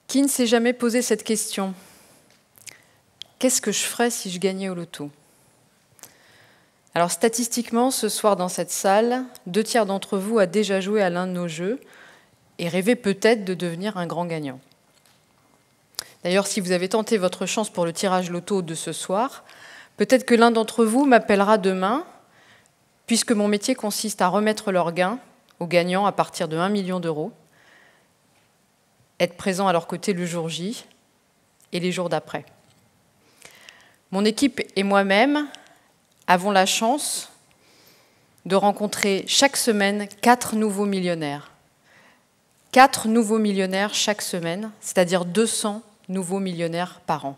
Qui ne s'est jamais posé cette question? Qu'est-ce que je ferais si je gagnais au loto? Alors statistiquement, ce soir dans cette salle, 2/3 d'entre vous a déjà joué à l'un de nos jeux et rêvé peut-être de devenir un grand gagnant. D'ailleurs, si vous avez tenté votre chance pour le tirage loto de ce soir, peut-être que l'un d'entre vous m'appellera demain, puisque mon métier consiste à remettre leurs gains aux gagnants à partir de 1 million d'euros, être présent à leur côté le jour J et les jours d'après. Mon équipe et moi-même avons la chance de rencontrer chaque semaine 4 nouveaux millionnaires. 4 nouveaux millionnaires chaque semaine, c'est-à-dire 200 nouveaux millionnaires par an.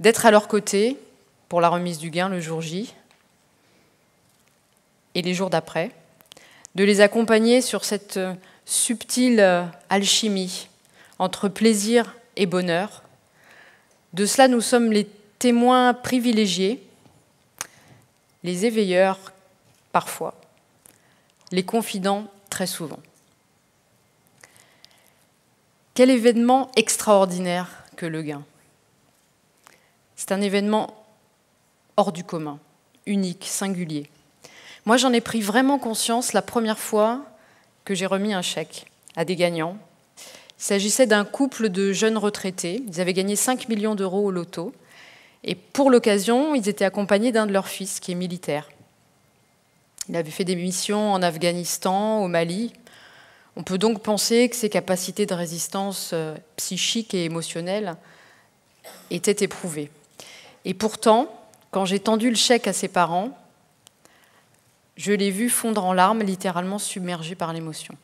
D'être à leur côté pour la remise du gain le jour J et les jours d'après, de les accompagner sur cette subtile alchimie entre plaisir et bonheur. De cela, nous sommes les témoins privilégiés, les éveilleurs parfois, les confidents très souvent. Quel événement extraordinaire que le gain! C'est un événement hors du commun, unique, singulier. Moi, j'en ai pris vraiment conscience la première fois que j'ai remis un chèque à des gagnants. Il s'agissait d'un couple de jeunes retraités. Ils avaient gagné 5 millions d'euros au loto. Et pour l'occasion, ils étaient accompagnés d'un de leurs fils, qui est militaire. Il avait fait des missions en Afghanistan, au Mali. On peut donc penser que ses capacités de résistance psychique et émotionnelle étaient éprouvées. Et pourtant, quand j'ai tendu le chèque à ses parents, je l'ai vu fondre en larmes, littéralement submergé par l'émotion.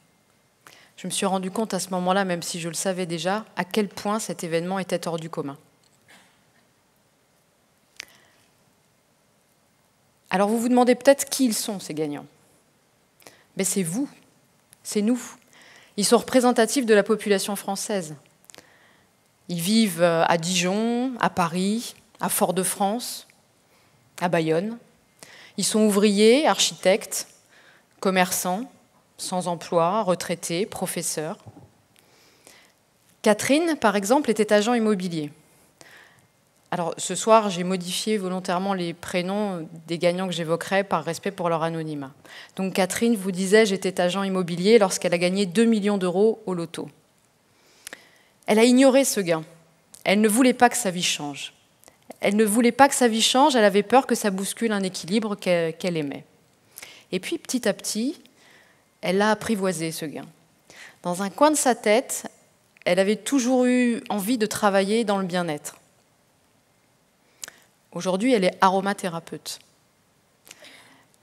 Je me suis rendu compte à ce moment-là, même si je le savais déjà, à quel point cet événement était hors du commun. Alors vous vous demandez peut-être qui ils sont, ces gagnants. Mais c'est vous, c'est nous. Ils sont représentatifs de la population française. Ils vivent à Dijon, à Paris, à Fort-de-France, à Bayonne. Ils sont ouvriers, architectes, commerçants, sans emploi, retraités, professeurs. Catherine, par exemple, était agent immobilier. Alors, ce soir, j'ai modifié volontairement les prénoms des gagnants que j'évoquerai par respect pour leur anonymat. Donc, Catherine, vous disais, était agent immobilier lorsqu'elle a gagné 2 millions d'euros au loto. Elle a ignoré ce gain. Elle ne voulait pas que sa vie change. Elle ne voulait pas que sa vie change, elle avait peur que ça bouscule un équilibre qu'elle aimait. Et puis, petit à petit, elle a apprivoisé ce gain. Dans un coin de sa tête, elle avait toujours eu envie de travailler dans le bien-être. Aujourd'hui, elle est aromathérapeute.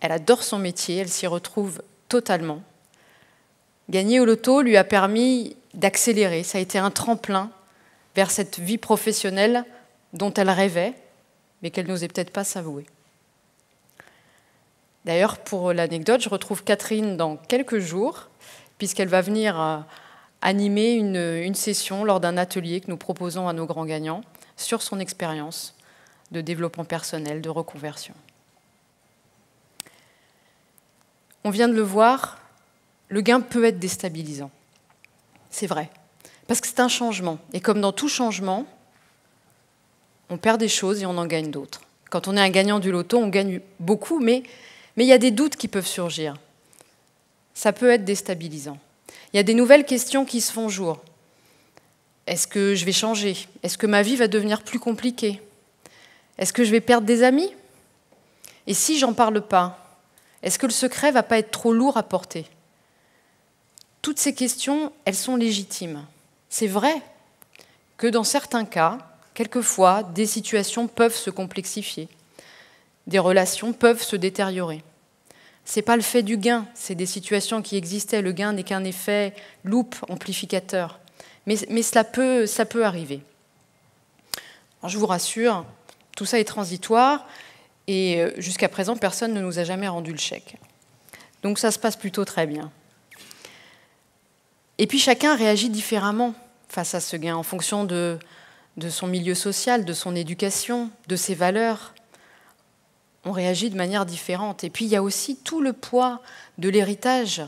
Elle adore son métier, elle s'y retrouve totalement. Gagner au loto lui a permis d'accélérer, ça a été un tremplin vers cette vie professionnelle dont elle rêvait, mais qu'elle n'osait peut-être pas s'avouer. D'ailleurs, pour l'anecdote, je retrouve Catherine dans quelques jours, puisqu'elle va venir animer une session lors d'un atelier que nous proposons à nos grands gagnants sur son expérience de développement personnel, de reconversion. On vient de le voir, le gain peut être déstabilisant. C'est vrai, parce que c'est un changement. Et comme dans tout changement, on perd des choses et on en gagne d'autres. Quand on est un gagnant du loto, on gagne beaucoup, mais il y a des doutes qui peuvent surgir. Ça peut être déstabilisant. Il y a des nouvelles questions qui se font jour. Est-ce que je vais changer? Est-ce que ma vie va devenir plus compliquée? Est-ce que je vais perdre des amis? Et si j'en parle pas, est-ce que le secret va pas être trop lourd à porter? Toutes ces questions, elles sont légitimes. C'est vrai que dans certains cas, quelquefois, des situations peuvent se complexifier. Des relations peuvent se détériorer. Ce n'est pas le fait du gain, c'est des situations qui existaient. Le gain n'est qu'un effet loupe amplificateur. Mais ça peut arriver. Alors, je vous rassure, tout ça est transitoire et jusqu'à présent, personne ne nous a jamais rendu le chèque. Donc ça se passe plutôt très bien. Et puis chacun réagit différemment face à ce gain en fonction de son milieu social, de son éducation, de ses valeurs. On réagit de manière différente. Et puis il y a aussi tout le poids de l'héritage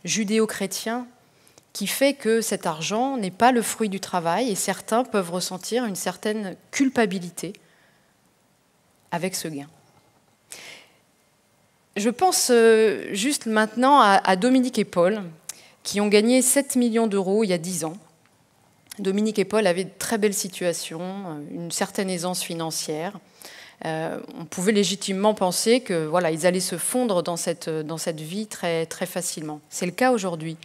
judéo-chrétien qui fait que cet argent n'est pas le fruit du travail et certains peuvent ressentir une certaine culpabilité avec ce gain. Je pense juste maintenant à Dominique et Paul, qui ont gagné 7 millions d'euros il y a 10 ans. Dominique et Paul avaient de très belles situations, une certaine aisance financière. On pouvait légitimement penser que voilà, ils allaient se fondre dans cette vie très, très facilement. C'est le cas aujourd'hui.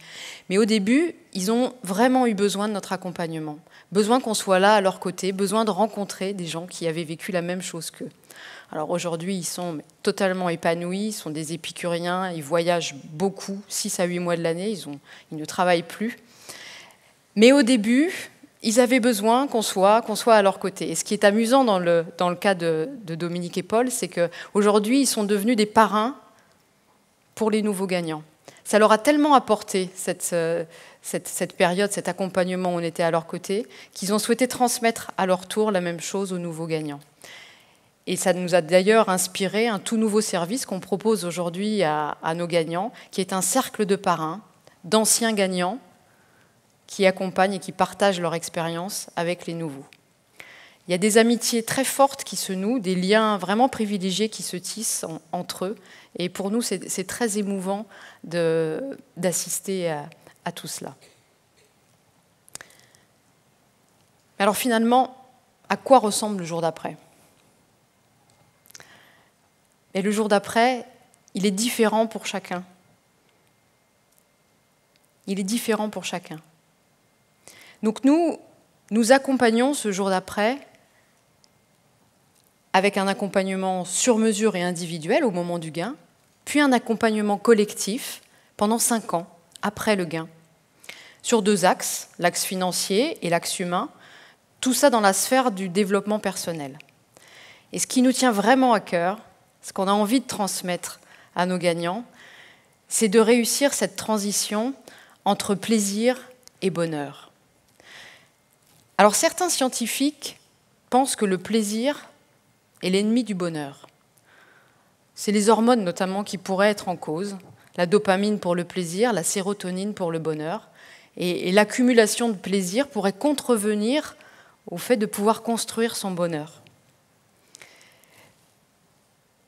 Mais au début, ils ont vraiment eu besoin de notre accompagnement, besoin qu'on soit là à leur côté, besoin de rencontrer des gens qui avaient vécu la même chose qu'eux. Alors aujourd'hui, ils sont totalement épanouis, ils sont des épicuriens, ils voyagent beaucoup, 6 à 8 mois de l'année, ils ne travaillent plus. Mais au début, ils avaient besoin qu'on soit à leur côté. Et ce qui est amusant dans le cas de Dominique et Paul, c'est qu'aujourd'hui, ils sont devenus des parrains pour les nouveaux gagnants. Ça leur a tellement apporté cette période, cet accompagnement où on était à leur côté, qu'ils ont souhaité transmettre à leur tour la même chose aux nouveaux gagnants. Et ça nous a d'ailleurs inspiré un tout nouveau service qu'on propose aujourd'hui à nos gagnants, qui est un cercle de parrains, d'anciens gagnants, qui accompagnent et qui partagent leur expérience avec les nouveaux. Il y a des amitiés très fortes qui se nouent, des liens vraiment privilégiés qui se tissent entre eux. Et pour nous, c'est très émouvant d'assister à tout cela. Alors finalement, à quoi ressemble le jour d'après ? Et le jour d'après, il est différent pour chacun. Il est différent pour chacun. Donc nous accompagnons ce jour d'après avec un accompagnement sur mesure et individuel au moment du gain, puis un accompagnement collectif pendant 5 ans après le gain, sur 2 axes, l'axe financier et l'axe humain, tout ça dans la sphère du développement personnel. Et ce qui nous tient vraiment à cœur, ce qu'on a envie de transmettre à nos gagnants, c'est de réussir cette transition entre plaisir et bonheur. Alors certains scientifiques pensent que le plaisir est l'ennemi du bonheur. C'est les hormones notamment qui pourraient être en cause, la dopamine pour le plaisir, la sérotonine pour le bonheur, et l'accumulation de plaisir pourrait contrevenir au fait de pouvoir construire son bonheur.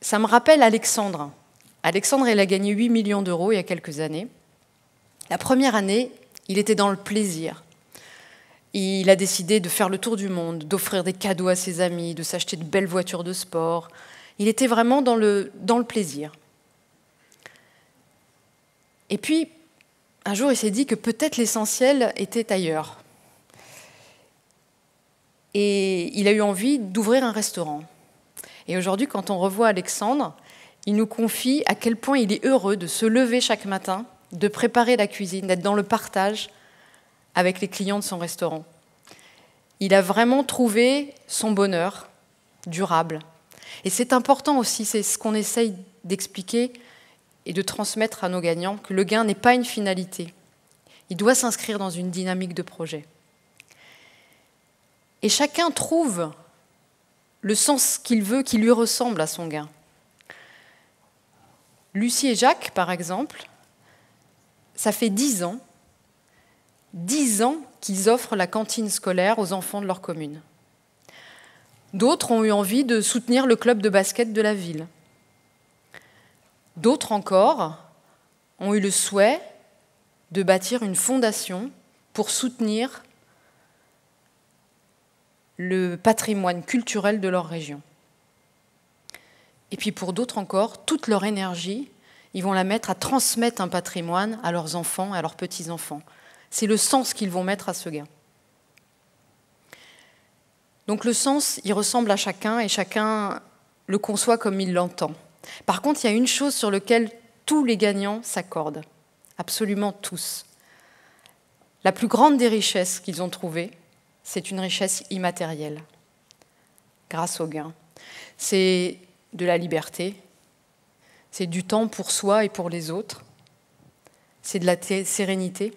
Ça me rappelle Alexandre. Alexandre, il a gagné 8 millions d'euros il y a quelques années. La première année, il était dans le plaisir. Il a décidé de faire le tour du monde, d'offrir des cadeaux à ses amis, de s'acheter de belles voitures de sport. Il était vraiment dans le plaisir. Et puis, un jour, il s'est dit que peut-être l'essentiel était ailleurs. Et il a eu envie d'ouvrir un restaurant. Et aujourd'hui, quand on revoit Alexandre, il nous confie à quel point il est heureux de se lever chaque matin, de préparer la cuisine, d'être dans le partage avec les clients de son restaurant. Il a vraiment trouvé son bonheur durable. Et c'est important aussi, c'est ce qu'on essaye d'expliquer et de transmettre à nos gagnants, que le gain n'est pas une finalité. Il doit s'inscrire dans une dynamique de projet. Et chacun trouve le sens qu'il veut, qui lui ressemble à son gain. Lucie et Jacques, par exemple, ça fait 10 ans qu'ils offrent la cantine scolaire aux enfants de leur commune. D'autres ont eu envie de soutenir le club de basket de la ville. D'autres encore ont eu le souhait de bâtir une fondation pour soutenir le patrimoine culturel de leur région. Et puis pour d'autres encore, toute leur énergie, ils vont la mettre à transmettre un patrimoine à leurs enfants et à leurs petits-enfants. C'est le sens qu'ils vont mettre à ce gain. Donc le sens, il ressemble à chacun et chacun le conçoit comme il l'entend. Par contre, il y a une chose sur laquelle tous les gagnants s'accordent, absolument tous. La plus grande des richesses qu'ils ont trouvées, c'est une richesse immatérielle, grâce au gain. C'est de la liberté, c'est du temps pour soi et pour les autres, c'est de la sérénité,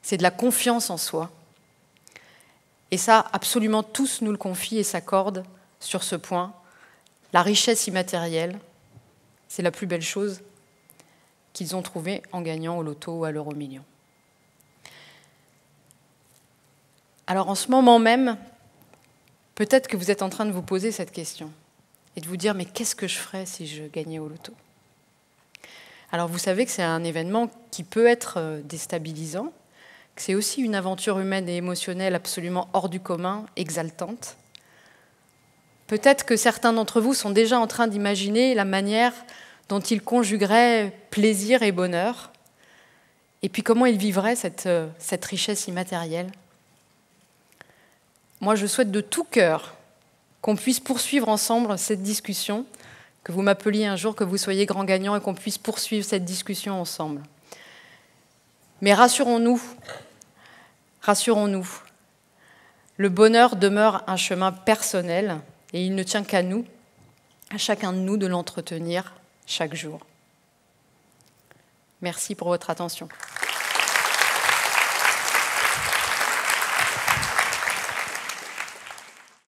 c'est de la confiance en soi. Et ça, absolument tous nous le confient et s'accordent sur ce point. La richesse immatérielle, c'est la plus belle chose qu'ils ont trouvée en gagnant au loto ou à l'euro-million. Alors en ce moment même, peut-être que vous êtes en train de vous poser cette question et de vous dire « mais qu'est-ce que je ferais si je gagnais au loto ?» Alors vous savez que c'est un événement qui peut être déstabilisant, que c'est aussi une aventure humaine et émotionnelle absolument hors du commun, exaltante. Peut-être que certains d'entre vous sont déjà en train d'imaginer la manière dont ils conjugueraient plaisir et bonheur, et puis comment ils vivraient cette richesse immatérielle. Moi, je souhaite de tout cœur qu'on puisse poursuivre ensemble cette discussion, que vous m'appeliez un jour, que vous soyez grand gagnant et qu'on puisse poursuivre cette discussion ensemble. Mais rassurons-nous, le bonheur demeure un chemin personnel et il ne tient qu'à nous, à chacun de nous, de l'entretenir chaque jour. Merci pour votre attention.